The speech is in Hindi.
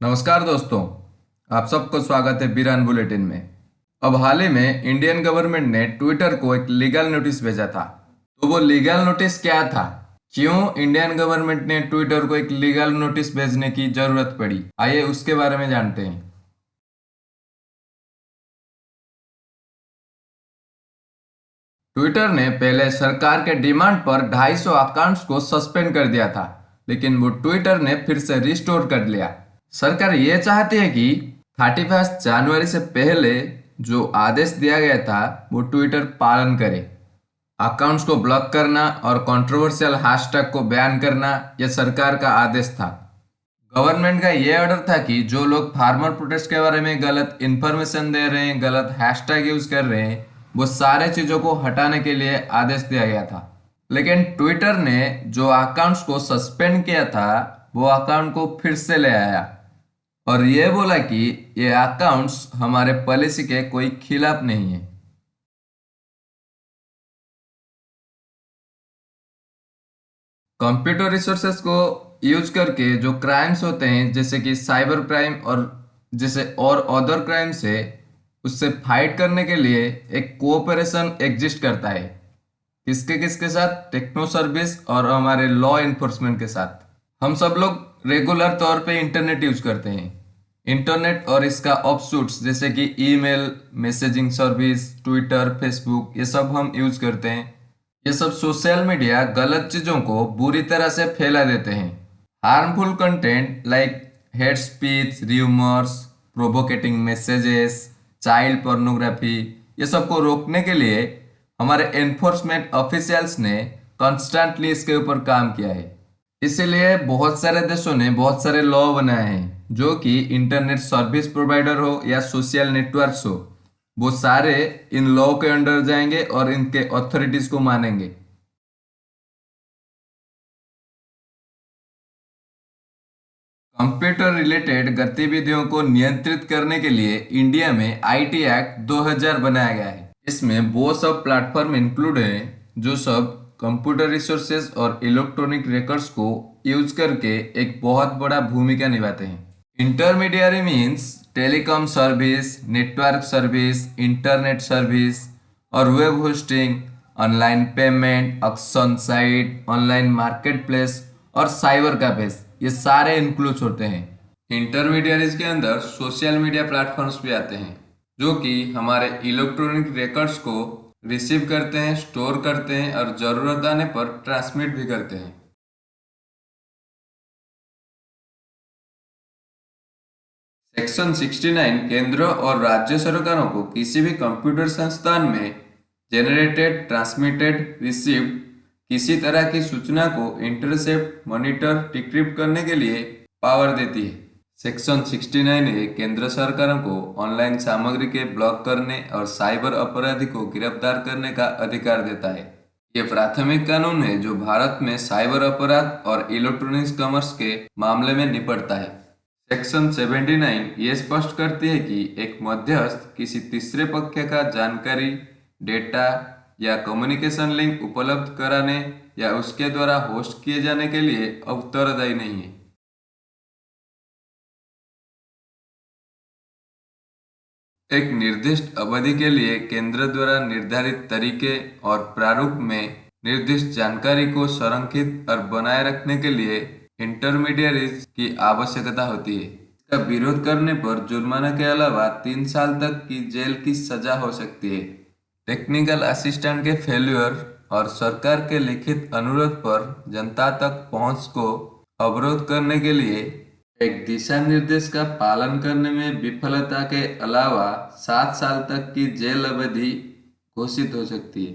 नमस्कार दोस्तों, आप सबको स्वागत है बीरान बुलेटिन में। अब हाल ही में इंडियन गवर्नमेंट ने ट्विटर को एक लीगल नोटिस भेजा था। तो वो लीगल नोटिस क्या था? क्यों इंडियन गवर्नमेंट ने ट्विटर को एक लीगल नोटिस भेजने की जरूरत पड़ी? आइए उसके बारे में जानते हैं। ट्विटर ने पहले सरकार के डिमांड पर 250 अकाउंट्स को सस्पेंड कर दिया था, लेकिन वो ट्विटर ने फिर से रिस्टोर कर लिया। सरकार ये चाहती है कि 31 जनवरी से पहले जो आदेश दिया गया था वो ट्विटर पालन करे। अकाउंट्स को ब्लॉक करना और कंट्रोवर्शियल हैशटैग को बैन करना यह सरकार का आदेश था। गवर्नमेंट का ये ऑर्डर था कि जो लोग फार्मर प्रोटेस्ट के बारे में गलत इन्फॉर्मेशन दे रहे हैं, गलत हैशटैग यूज कर रहे हैं, वो सारे चीजों को हटाने के लिए आदेश दिया गया था। लेकिन ट्विटर ने जो अकाउंट्स को सस्पेंड किया था वो अकाउंट को फिर से ले आया और ये बोला कि ये अकाउंट्स हमारे पॉलिसी के कोई खिलाफ नहीं है। कंप्यूटर रिसोर्सेज को यूज करके जो क्राइम्स होते हैं जैसे कि साइबर क्राइम और जैसे और अदर क्राइम्स है, उससे फाइट करने के लिए एक कोऑपरेशन एग्जिस्ट करता है। किसके किसके साथ? टेक्नो सर्विस और हमारे लॉ इन्फोर्समेंट के साथ। हम सब लोग रेगुलर तौर पे इंटरनेट यूज करते हैं। इंटरनेट और इसका ऑफशूट्स जैसे कि email, messaging service, Twitter, Facebook, ये सब हम यूज करते हैं। ये सब सोशल मीडिया गलत चीजों को बुरी तरह से फैला देते हैं। Harmful content like hate speech, rumours, provocating messages, child pornography, ये सब को रोकने के लिए हमारे एनफोर्समेंट ऑफिशियल्स ने कॉन्स्टेंटली इसके ऊपर काम किया है। इसीलिए बहुत सारे देशों ने बहुत सारे लॉ बनाए हैं, जो कि इंटरनेट सर्विस प्रोवाइडर हो या सोशल नेटवर्क्स हो, वो सारे इन लॉ के अंडर जाएंगे और इनके अथॉरिटीज को मानेंगे। कंप्यूटर रिलेटेड गतिविधियों को नियंत्रित करने के लिए इंडिया में आईटी एक्ट 2000 बनाया गया है। इसमें वो सब प्लेटफॉर्म इंक्लूड हैं जो सब कंप्यूटर रिसोर्सेज और इलेक्ट्रॉनिक रिकॉर्ड्स को यूज करके एक बहुत बड़ा भूमिका निभाते हैं। Intermediary means telecom service, network service, internet service और web hosting, online payment, auction site, online market place और साइबर कैफेज, ये सारे इंक्लूड होते हैं। इंटरमीडियरीज के अंदर सोशल मीडिया प्लेटफॉर्म्स भी आते हैं, जो कि हमारे इलेक्ट्रॉनिक रिकॉर्ड्स को रिसीव करते हैं, स्टोर करते हैं और जरूरत आने पर ट्रांसमिट भी करते हैं। सेक्शन 69 केंद्र और राज्य सरकारों को किसी भी कंप्यूटर संस्थान में जेनरेटेड, ट्रांसमिटेड, रिसीव्ड किसी तरह की सूचना को इंटरसेप्ट, मॉनिटर, डिक्रिप्ट करने के लिए पावर देती है। सेक्शन 69 ए केंद्र सरकारों को ऑनलाइन सामग्री के ब्लॉक करने और साइबर अपराधी को गिरफ्तार करने का अधिकार देता है। ये प्राथमिक कानून है जो भारत में साइबर अपराध और इलेक्ट्रॉनिक्स कॉमर्स के मामले में निपटता है। सेक्शन 79 ये स्पष्ट करती है कि एक मध्यस्थ किसी तीसरे पक्ष का जानकारी, डेटा या कम्युनिकेशन लिंक उपलब्ध कराने या उसके द्वारा होस्ट किए जाने के लिए उत्तरदायी नहीं है। एक निर्दिष्ट अवधि के लिए केंद्र द्वारा निर्धारित तरीके और प्रारूप में निर्दिष्ट जानकारी को संरक्षित और बनाए रखने के लिए इंटरमीडियरीज की आवश्यकता होती है। इसका विरोध करने पर जुर्माना के अलावा 3 साल तक की जेल की सजा हो सकती है। टेक्निकल असिस्टेंट के फेल्यूर और सरकार के लिखित अनुरोध पर जनता तक पहुंच को अवरोध करने के लिए एक दिशा निर्देश का पालन करने में विफलता के अलावा 7 साल तक की जेल अवधि घोषित हो सकती है।